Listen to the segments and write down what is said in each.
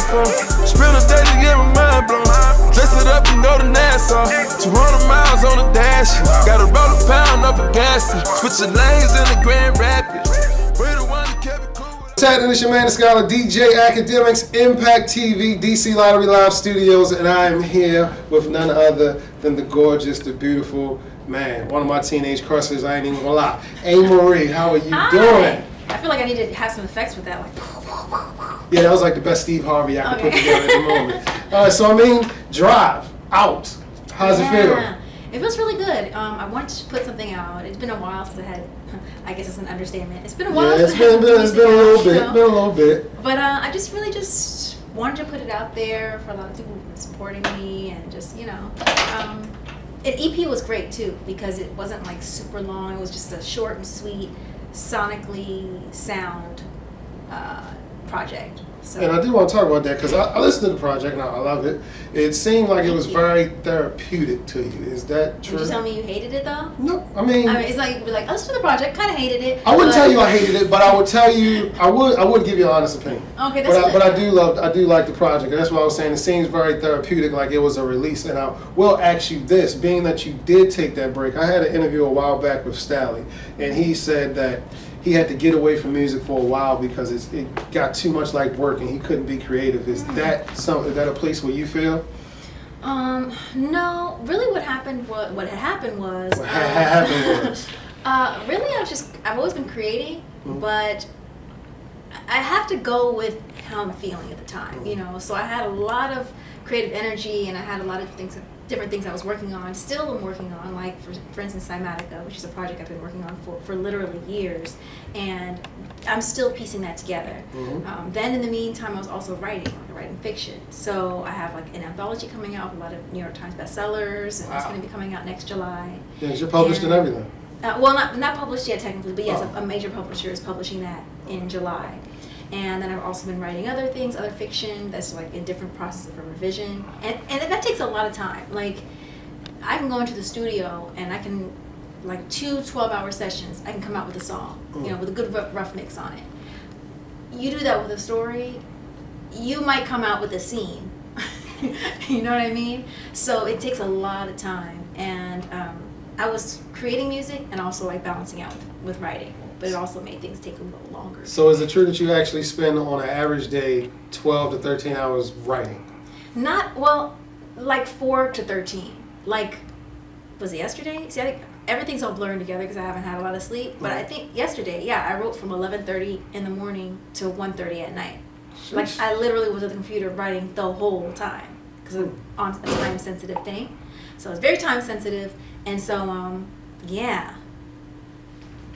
mind for. Spend a day to get my mind blown. Dress it up and go to Nassau. 200 miles on the dash. Gotta roll a pound up a gas. Switching lanes in the Grand Rapids. We the one that kept it cool. What's happening? It's your man, the scholar, DJ Akademiks, Impact TV, DC Lottery Live Studios, and I am here with none other than the gorgeous, the beautiful, man, one of my teenage crushes, I ain't even gonna lie. Ameriie, how are you doing? I feel like I need to have some effects with that, like. Yeah, that was like the best Steve Harvey I could put together at the moment. So I mean, drive, out. How's it feel? It feels really good. I wanted to put something out. It's been a while since I had, I guess it's an understatement. It's been a while since I had it's been a little bit. But I just really wanted to put it out there for a lot of people supporting me and just, an EP was great too because it wasn't like super long. It was just a short and sweet, sonically sound project. So. And I do want to talk about that because I listened to the project and I love it. It seemed like it was very therapeutic to you. Is that true? Did you tell me you hated it though? No, I mean it's like you'd be like, listen to the project, kind of hated it. I wouldn't tell you I hated it, but I would tell you I would give you an honest opinion. Okay, that's good. But I do like the project, and that's what I was saying. It seems very therapeutic, like it was a release. And I will ask you this: being that you did take that break, I had an interview a while back with Stally, and he said that he had to get away from music for a while because it got too much like work and he couldn't be creative. Is that a place where you feel? No. Really what happened was really I've always been creating, but I have to go with how I'm feeling at the time, So I had a lot of creative energy and I had a lot of different things I was working on, still am working on, like for instance Cymatica, which is a project I've been working on for literally years, and I'm still piecing that together. Then in the meantime I was also writing fiction, so I have like an anthology coming out with a lot of New York Times bestsellers, and it's going to be coming out next July. Yeah, you're published and everything. Well, not published yet technically, but yes, a major publisher is publishing that in July. And then I've also been writing other things, other fiction that's like in different processes of revision. And that takes a lot of time. Like, I can go into the studio and I can, like 2 12-hour sessions, I can come out with a song, with a good rough mix on it. You do that with a story, you might come out with a scene. You know what I mean? So it takes a lot of time. And I was creating music and also like balancing out with writing. But it also made things take a little longer. So is it true that you actually spend on an average day 12 to 13 hours writing? Like 4 to 13. Like, was it yesterday? See, I think everything's all blurring together because I haven't had a lot of sleep. But I think yesterday, I wrote from 11:30 in the morning to 1:30 at night. Sheesh. Like, I literally was at the computer writing the whole time because I'm on a time-sensitive thing. So it's very time-sensitive. And so, yeah.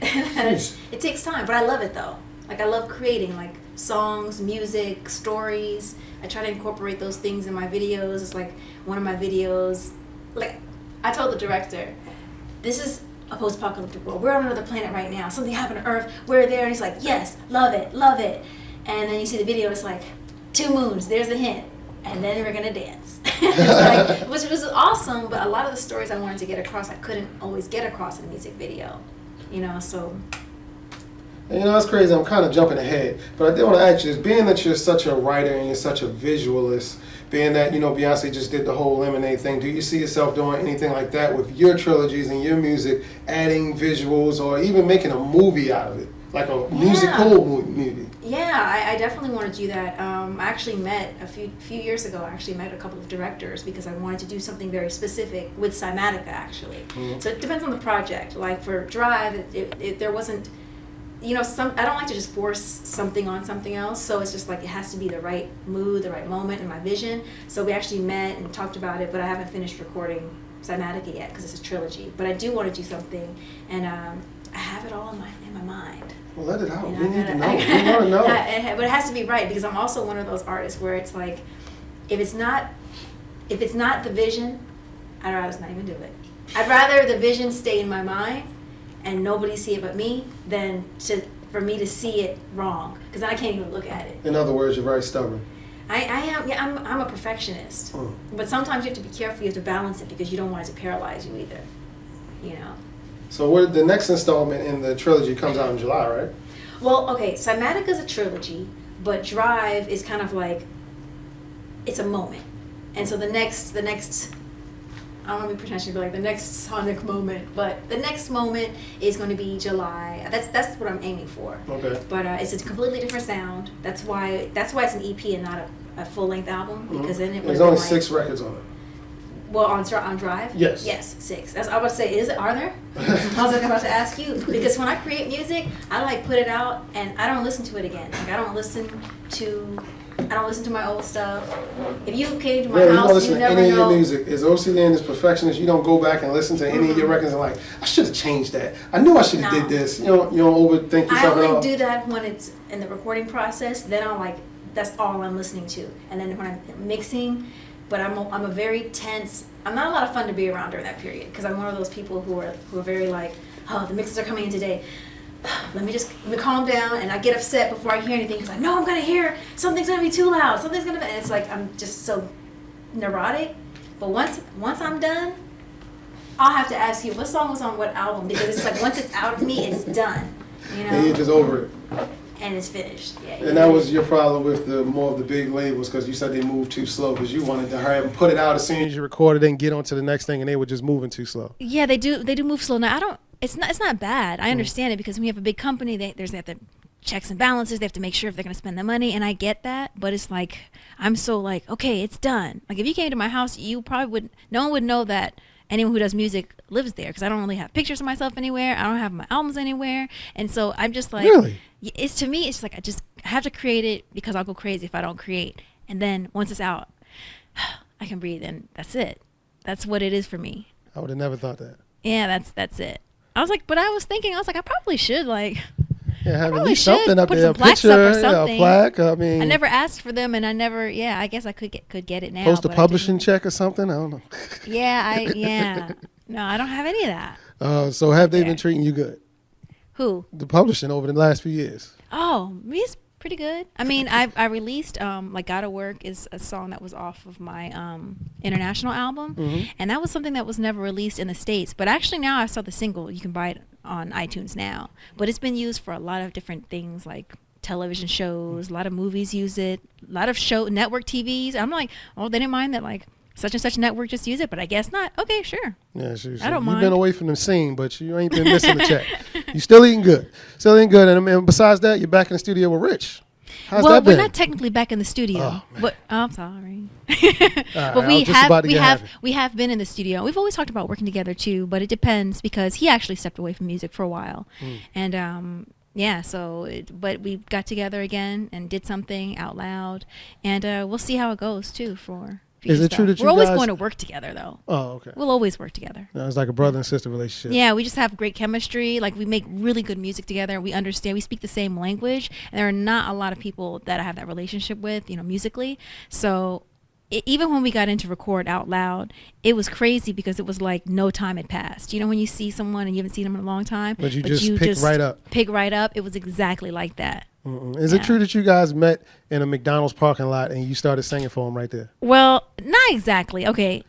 It takes time, but I love it though. Like, I love creating like songs, music, stories. I try to incorporate those things in my videos. It's like one of my videos, like I told the director, this is a post-apocalyptic world. We're on another planet right now. Something happened to Earth. We're there. And he's like, yes, love it. And then you see the video, it's like 2 moons, there's a hint. And then we're gonna dance. Which was awesome, but a lot of the stories I wanted to get across, I couldn't always get across in a music video. So. And that's crazy. I'm kind of jumping ahead, but I did want to ask you this: being that you're such a writer and you're such a visualist, being that Beyonce just did the whole Lemonade thing, do you see yourself doing anything like that with your trilogies and your music, adding visuals or even making a movie out of it, like a musical movie? Yeah, I definitely want to do that. I actually met a few years ago. I actually met a couple of directors because I wanted to do something very specific with Cymatica, actually. So it depends on the project. Like for Drive, there wasn't, I don't like to just force something on something else. So it's just like it has to be the right mood, the right moment, and my vision. So we actually met and talked about it, but I haven't finished recording Cymatica yet because it's a trilogy. But I do want to do something, and I have it all in my mind. Well, let it out. We need to know. We want to know. But it has to be right because I'm also one of those artists where it's like, if it's not the vision, I'd rather not even do it. I'd rather the vision stay in my mind and nobody see it but me than for me to see it wrong because then I can't even look at it. In other words, you're very stubborn. I am. Yeah, I'm a perfectionist. But sometimes you have to be careful. You have to balance it because you don't want it to paralyze you either. So the next installment in the trilogy comes out in July, right? Well, okay, Cymatica is a trilogy, but Drive is kind of like it's a moment. And so the next, I don't want to be pretentious, but like the next sonic moment, but the next moment is going to be July. That's what I'm aiming for. Okay. But it's a completely different sound. That's why it's an EP and not a full length album, because then it would. There's only 6 records on it. Well, on Drive? Yes. Yes, 6. That's I was about to say. Are there? I was about to ask you, because when I create music, I like put it out and I don't listen to it again. Like I don't listen to my old stuff. If you came to my house, you don't listen you to never any know. of your music. As OCD and as Perfectionist, you don't go back and listen to any of your records and like, I should have changed that. I knew I should have did this. You don't overthink yourself I at all. only do that when it's in the recording process. Then I'm like, that's all I'm listening to. And then when I'm mixing, but I'm a very tense. I'm not a lot of fun to be around during that period, because I'm one of those people who are very like, oh, the mixes are coming in today. Let me calm down, and I get upset before I hear anything because I know I'm gonna hear something's gonna be too loud. Something's gonna be, and it's like I'm just so neurotic. But once I'm done, I'll have to ask you what song was on what album, because it's like once it's out of me, it's done. You know. And you're just over it. And it's finished. Yeah. And that was your problem with more of the big labels, because you said they moved too slow, because you wanted to hurry up and put it out as soon as you recorded it and get on to the next thing, and they were just moving too slow. Yeah, they do move slow. Now it's not bad. I understand it, because when you have a big company, they have the checks and balances. They have to make sure if they're going to spend the money, and I get that. But it's like I'm so like, okay, it's done. Like if you came to my house, you probably no one would know that anyone who does music lives there, because I don't really have pictures of myself anywhere. I don't have my albums anywhere, and so I'm just like, really? It's to me, it's like I have to create it, because I'll go crazy if I don't create. And then once it's out, I can breathe, and that's it. That's what it is for me. I would have never thought that. Yeah, that's it. I was like, but I was like, I probably should have at least something up put there, some plaques up or something. a plaque. I mean, I never asked for them, and I never. Yeah, I guess I could get it now. Post a publishing check or something. I don't know. Yeah. No, I don't have any of that. So have they been treating you good? Who? The publishing over the last few years. Oh, he's pretty good. I mean, I released like Gotta Work is a song that was off of my international album, and that was something that was never released in the States. But actually now I saw the single. You can buy it on iTunes now. But it's been used for a lot of different things, like television shows. A lot of movies use it. A lot of network TVs. I'm like, oh, they didn't mind that, like such and such network just use it, but I guess not. Okay, sure. Yeah, sure. I don't mind. You've been away from the scene, but you ain't been missing the check. You still eating good. And besides that, you're back in the studio with Rich. How's that been? We're not technically back in the studio. Oh, but I'm sorry. But we have been in the studio. We've always talked about working together too, but it depends, because he actually stepped away from music for a while. And but we got together again and did something out loud, and we'll see how it goes too for Is it true that we're always going to work together, though? Oh, okay. We'll always work together. No, it's like a brother and sister relationship. Yeah, we just have great chemistry. Like, we make really good music together. We understand. We speak the same language. And there are not a lot of people that I have that relationship with, musically. So even when we got into record out loud, it was crazy, because it was like no time had passed. You know, when you see someone and you haven't seen them in a long time, but you just pick right up. Pick right up. It was exactly like that. Is it true that you guys met in a McDonald's parking lot and you started singing for him right there? Well, not exactly. Okay.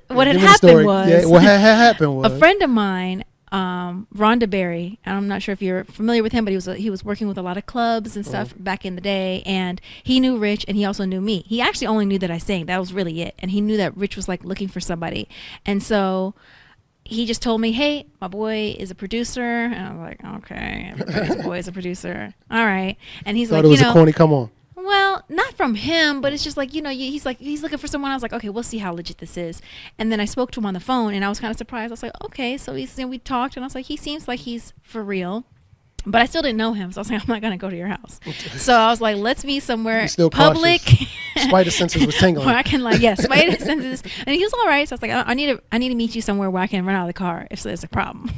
What had happened was... what had happened was... A friend of mine, Rhonda Berry, I'm not sure if you're familiar with him, but he was working with a lot of clubs and stuff back in the day, and he knew Rich, and he also knew me. He actually only knew that I sang. That was really it. And he knew that Rich was like looking for somebody. And so... he just told me, hey, my boy is a producer. And I was like, okay, everybody's boy is a producer. All right. And he's Thought it was a corny come on. Well, not from him, but it's just like, he's looking for someone. I was like, okay, we'll see how legit this is. And then I spoke to him on the phone, and I was kind of surprised. I was like, okay. So we talked, and I was like, he seems like he's for real. But I still didn't know him, so I was like, I'm not going to go to your house. So I was like, let's meet somewhere public. Spider senses was tingling. Where I can spider senses. And he was all right. So I was like, I need to meet you somewhere where I can run out of the car if there's a problem.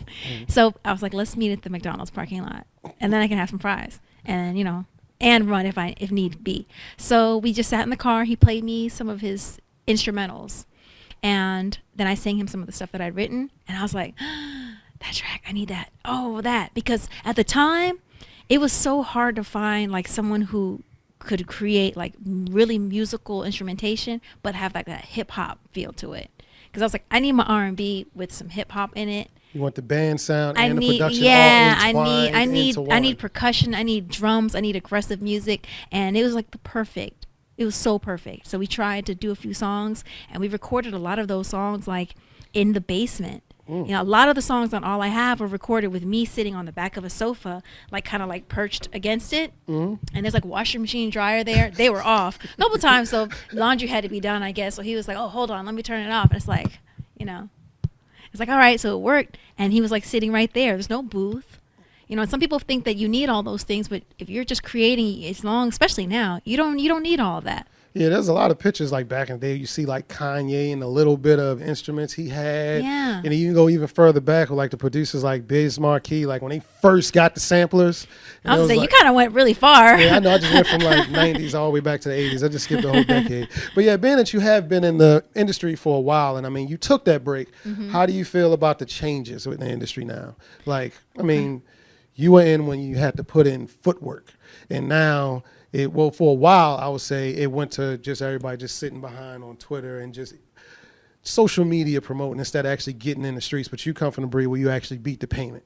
So I was like, let's meet at the McDonald's parking lot, and then I can have some fries and and run if need be. So we just sat in the car. He played me some of his instrumentals, and then I sang him some of the stuff that I'd written, and I was like, that track, I need that. Oh, that. Because at the time, it was so hard to find like someone who could create like really musical instrumentation, but have like that hip hop feel to it. Because I was like, I need my R&B with some hip hop in it. You want the band sound and the production all intertwined I need percussion. I need drums. I need aggressive music, and it was like the perfect it was so perfect. So we tried to do a few songs, and we recorded a lot of those songs like in the basement. You know, a lot of the songs on All I Have were recorded with me sitting on the back of a sofa, like kind of like perched against it. And there's like washer machine, dryer there. They were off a couple times, so laundry had to be done, I guess. So he was like, "Oh, hold on, let me turn it off." And it's like, you know, it's like, all right, so it worked. And he was like sitting right there. There's no booth. You know, and some people think that you need all those things, but if you're just creating, as long, especially now, you don't need all of that. Yeah, there's a lot of pictures like back in the day. You see like Kanye and a little bit of instruments he had. Yeah. And you can go even further back with like the producers like Biz Markie, like when they first got the samplers. I was saying, like, you kind of went really far. Yeah, I know. I just went from like 90s all the way back to the 80s. I just skipped the whole decade. But yeah, being that you have been in the industry for a while, and I mean, you took that break. How do you feel about the changes within the industry now? Like, I mean, you were in when you had to put in footwork, and now for a while, I would say it went to just everybody just sitting behind on Twitter and just social media promoting instead of actually getting in the streets. But you come from the breed where you actually beat the payment.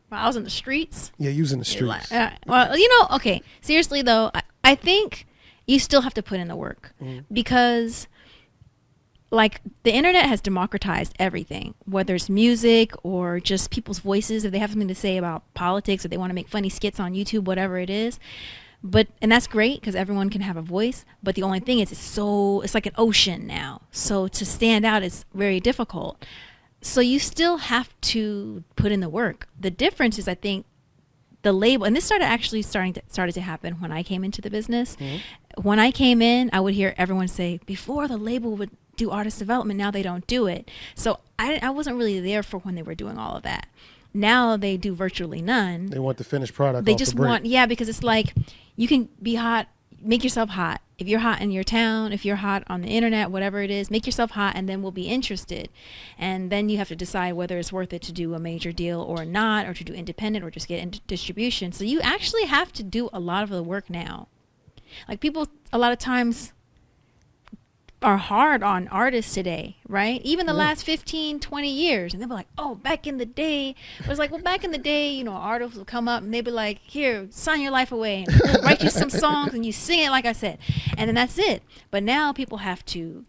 Well, I was in the streets. Yeah, using the streets. Well, you know, okay. Seriously though, I think you still have to put in the work because, like, the internet has democratized everything, whether it's music or just people's voices. If they have something to say about politics, or they want to make funny skits on YouTube, whatever it is. And that's great because everyone can have a voice. But the only thing is, it's like an ocean now. So to stand out is very difficult. So you still have to put in the work. The difference is, I think, the label, and this started to happen when I came into the business. When I came in, I would hear everyone say, before the label would do artist development, now they don't do it. So I wasn't really there for when they were doing all of that. Now they do virtually none. They want the finished product. They just want, because it's like, you can be hot, make yourself hot. If you're hot in your town, if you're hot on the internet, whatever it is, make yourself hot, and then we'll be interested. And then you have to decide whether it's worth it to do a major deal or not, or to do independent, or just get into distribution. So you actually have to do a lot of the work now. Like, people a lot of times are hard on artists today, right? Even the last 15, 20 years. And they'll be like, oh, back in the day. It was like, well, back in the day, you know, artists will come up and they'd be like, here, sign your life away. And we'll write you some songs and you sing it like I said. And then that's it. But now people have to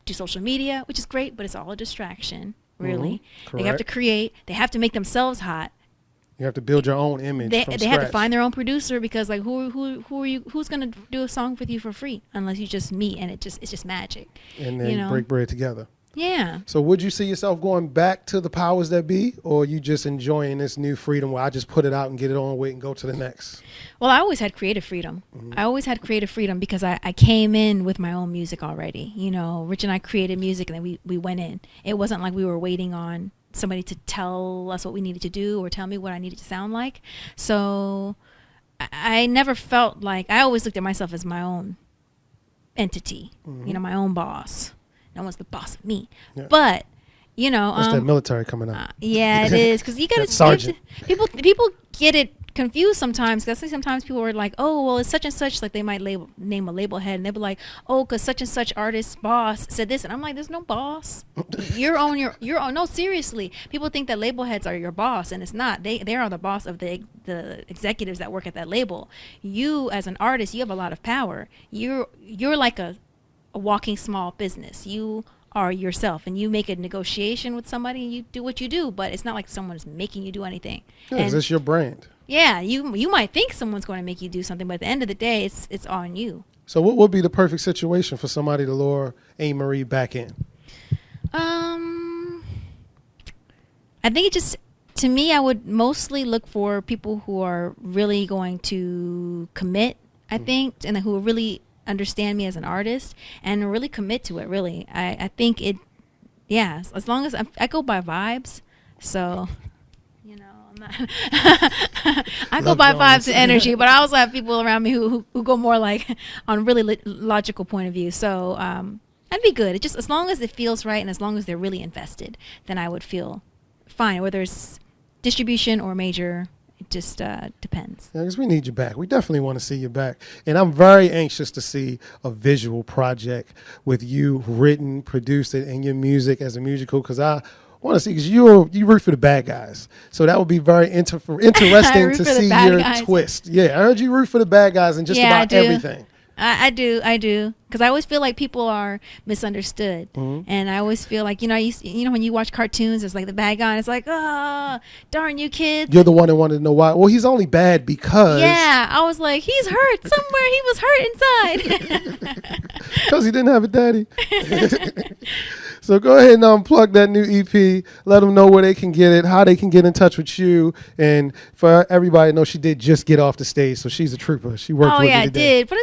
do social media, which is great, but it's all a distraction, really. They have to create. They have to make themselves hot. You have to build your own image. They have to find their own producer, because like who's gonna do a song with you for free unless you just meet, and it's just magic. And then break bread together. Yeah. So would you see yourself going back to the powers that be, or are you just enjoying this new freedom where I just put it out and get it on with and go to the next? Well, I always had creative freedom. I always had creative freedom because I came in with my own music already. You know, Rich and I created music, and then we went in. It wasn't like we were waiting on somebody to tell us what we needed to do or tell me what I needed to sound like. So I never felt like, I always looked at myself as my own entity, you know, my own boss. No one's the boss of me. Yeah. But, you know, that's that military coming up. Yeah, it is, because you got to sergeant. People get it confused sometimes, because I see sometimes people are like, oh, well, it's such and such, like they might name a label head, and they'll be like, oh, because such and such artist's boss said this, and I'm like, there's no boss. You're on your own. No, seriously, people think that label heads are your boss, and it's not. They are the boss of the executives that work at that label. You as an artist, you have a lot of power. You're like a walking small business. You are yourself, and you make a negotiation with somebody, and you do what you do, but it's not like someone's making you do anything. Yeah, it's your brand. Yeah, you might think someone's going to make you do something, but at the end of the day, it's on you. So what would be the perfect situation for somebody to lure Ameriie back in? I think it just, to me, I would mostly look for people who are really going to commit, I think, and who really understand me as an artist and really commit to it, really. I think it, yeah, as long as I go by vibes, so... I go by vibes and energy, but I also have people around me who go more like on really logical point of view. So that'd be good. It just, as long as it feels right and as long as they're really invested, then I would feel fine. Whether it's distribution or major, it just depends. Yeah, because we need you back. We definitely want to see you back. And I'm very anxious to see a visual project with you written, produced, and your music as a musical, because I want to see, because you root for the bad guys, so that would be very interesting to see your twist. Yeah, I heard you root for the bad guys in just about everything. I do, because I always feel like people are misunderstood, and I always feel like when you watch cartoons, it's like the bad guy, and it's like, oh, darn you kids. You're the one that wanted to know why. Well, he's only bad because. Yeah, I was like, he's hurt somewhere. He was hurt inside. Because he didn't have a daddy. So go ahead and unplug that new EP. Let them know where they can get it, how they can get in touch with you. And for everybody to know, she did just get off the stage, so she's a trooper. She worked with me today. I did. But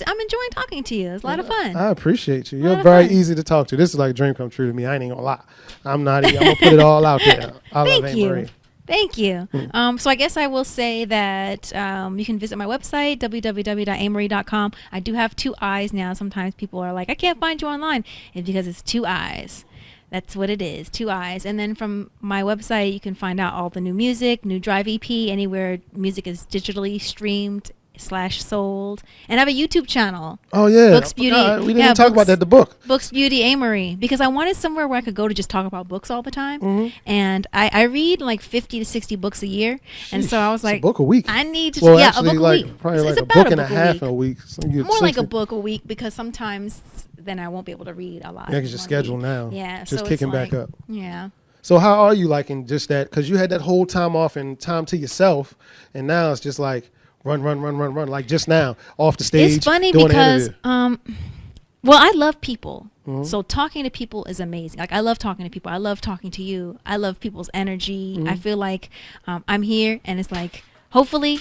I'm enjoying talking to you. It's a lot of fun. I appreciate you. You're very easy to talk to. This is like a dream come true to me. I ain't even gonna lie. I'm going to put it all out there. I love Ameriie. Thank you. So I guess I will say that you can visit my website, www.ameriie.com. I do have 2 eyes now. Sometimes people are like, I can't find you online. It's because it's 2 eyes. That's what it is, 2 eyes. And then from my website, you can find out all the new music, new Drive EP, anywhere music is digitally streamed /sold. And I have a YouTube channel. Oh, yeah. Books, Beauty. We didn't talk about that, the book. Books, Beauty, Ameriie. Because I wanted somewhere where I could go to just talk about books all the time. And I read like 50 to 60 books a year. Sheesh, and so I was like, a book a week. I need to, actually, a book a week. Probably it's like a book and a half a week. More like a book a week, because sometimes then I won't be able to read a lot. Yeah, because your schedule now. Yeah. Just so kicking back up. Yeah. So how are you liking just that? Because you had that whole time off and time to yourself, and now it's just like run, like just now off the stage. It's funny because, I love people. So talking to people is amazing. Like, I love talking to people. I love talking to you. I love people's energy. I feel like I'm here, and it's like, hopefully.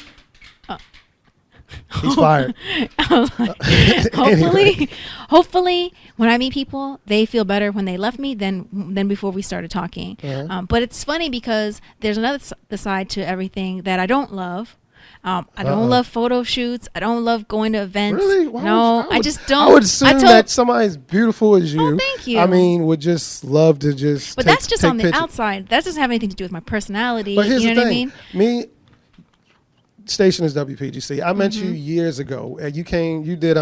He's fired. Hopefully, when I meet people, they feel better when they left me than before we started talking. But it's funny because there's another side to everything that I don't love. I don't love photo shoots. I don't love going to events. Really? I just don't. I would assume that somebody as beautiful as you, thank you. I mean, would just love to just. But that's just on the outside. That doesn't have anything to do with my personality. But here's you know the what thing. I mean? Me. Station is WPGC. I met you years ago. You came. You did.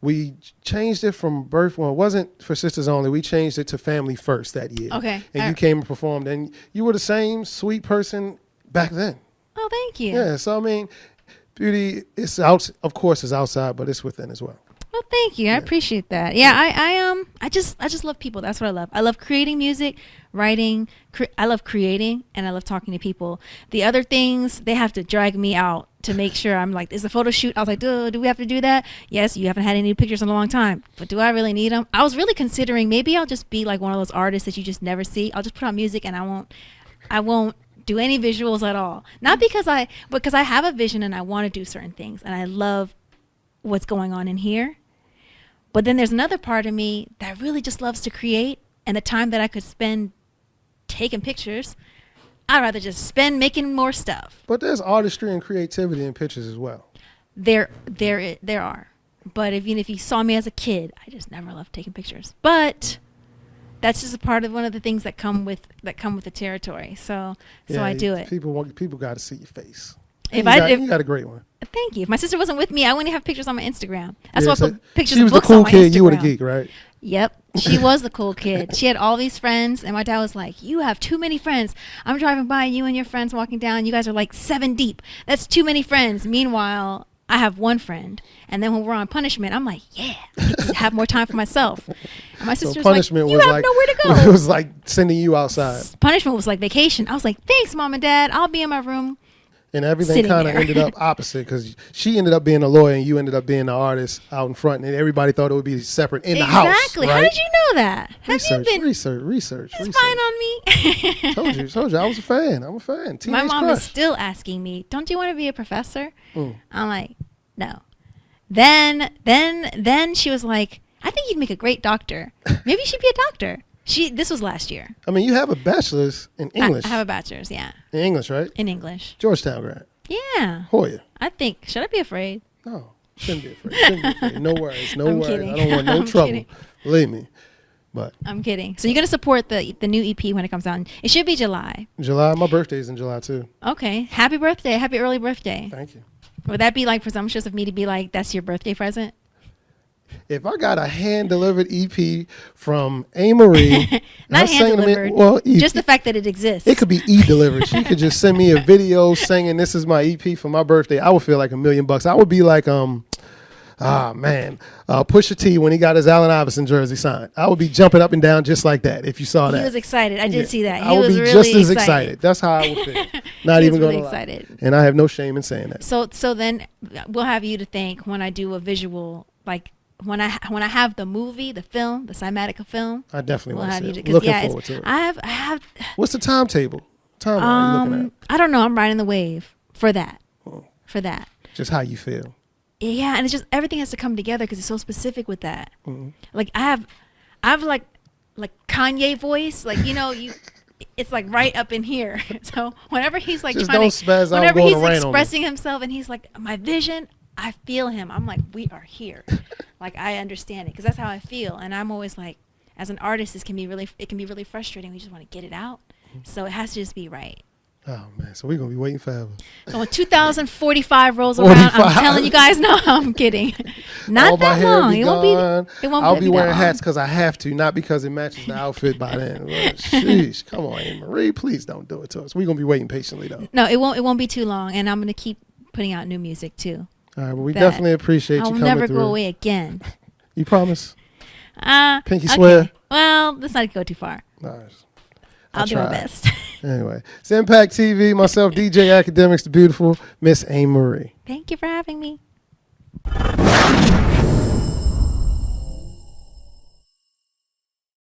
We changed it from birth. Well, it wasn't for sisters only. We changed it to family first that year. Okay. And you came and performed, and you were the same sweet person back then. Oh, thank you. Yeah. So I mean, beauty is out. Of course, is outside, but it's within as well. Well, thank you. I appreciate that. Yeah, I just love people. That's what I love. I love creating music, writing. I love creating, and I love talking to people. The other things, they have to drag me out to make sure I'm like, is a photo shoot? I was like, do we have to do that? Yes, you haven't had any pictures in a long time, but do I really need them? I was really considering maybe I'll just be like one of those artists that you just never see. I'll just put out music, and I won't do any visuals at all. Not because I have a vision and I want to do certain things, and I love what's going on in here. But then there's another part of me that really just loves to create, and the time that I could spend taking pictures, I'd rather just spend making more stuff. But there's artistry and creativity in pictures as well. There are. But if you saw me as a kid, I just never loved taking pictures. But that's just a part of one of the things that come with the territory. So I do it. People got to see your face. You got a great one. Thank you. If my sister wasn't with me, I wouldn't have pictures on my Instagram. That's why I put pictures of books She was the cool on my kid. Instagram. You were the geek, right? Yep. She was the cool kid. She had all these friends, and my dad was like, you have too many friends. I'm driving by, you and your friends walking down. You guys are like 7 deep. That's too many friends. Meanwhile, I have one friend. And then when we're on punishment, I'm like, yeah, I get to have more time for myself. And my sister's like, you have nowhere to go. It was like sending you outside. Punishment was like vacation. I was like, thanks, Mom and Dad. I'll be in my room. And everything kind of ended up opposite because she ended up being a lawyer and you ended up being the artist out in front, and everybody thought it would be separate in the house. Exactly. Right? How did you know that? Research. It's fine on me. Told you. I was a fan. I'm a fan. Teenage My mom crush. is still asking me, don't you want to be a professor? I'm like, no. Then she was like, I think you'd make a great doctor. Maybe you should be a doctor. This was last year. I mean, you have a bachelor's in English. I have a bachelor's, yeah. In English, right? In English. Georgetown grad. Yeah. Hoya. I think. Should I be afraid? No. Shouldn't be afraid. No worries. I'm kidding. I don't want no trouble. Kidding. Believe me. But I'm kidding. So you're going to support the new EP when it comes out. It should be July. July. My birthday's in July, too. Okay. Happy birthday. Happy early birthday. Thank you. Would that be like presumptuous of me to be like, that's your birthday present? If I got a hand-delivered EP from Ameriie, not hand-delivered, just the fact that it exists. It could be e-delivered. She could just send me a video saying this is my EP for my birthday. I would feel like $1 million. I would be like, Ah, man. Pusha T, when he got his Allen Iverson jersey signed, I would be jumping up and down just like that if you saw that. He was excited. I did see that. I would be just as excited. That's how I would feel. Not even going to lie. And I have no shame in saying that. So then we'll have you to thank when I do a visual, like when I have the movie, the film, the cinematic film. I definitely want to see it. Looking forward to it. I have. What's the timetable? Timeline are you looking at? I don't know. I'm riding the wave for that. For that. Just how you feel. Yeah, and it's just everything has to come together because it's so specific with that. Like I have like Kanye voice, like it's like right up in here. So whenever he's like just trying don't spaz out, whenever he's expressing expressing himself and he's like my vision, I feel him. I'm like we are here. Like I understand it because that's how I feel, and I'm always like, as an artist, it can be really frustrating. We just want to get it out, so it has to just be right. Oh man, so we're gonna be waiting forever. So when 2045 rolls around, I'm telling you guys, no, I'm kidding. Not that long. It won't be. I'll be wearing hats because I have to, not because it matches the outfit by then. Well, sheesh, come on, Anne-Marie, please don't do it to us. We're gonna be waiting patiently though. No, it won't be too long, and I'm gonna keep putting out new music too. All right, well, we definitely appreciate you coming through. I'll never go away again. You promise? Okay. Pinky swear? Well, let's not go too far. Nice. I'll do my best. Anyway, it's Impact TV, myself, DJ Akademiks, the beautiful Miss Anne-Marie. Thank you for having me.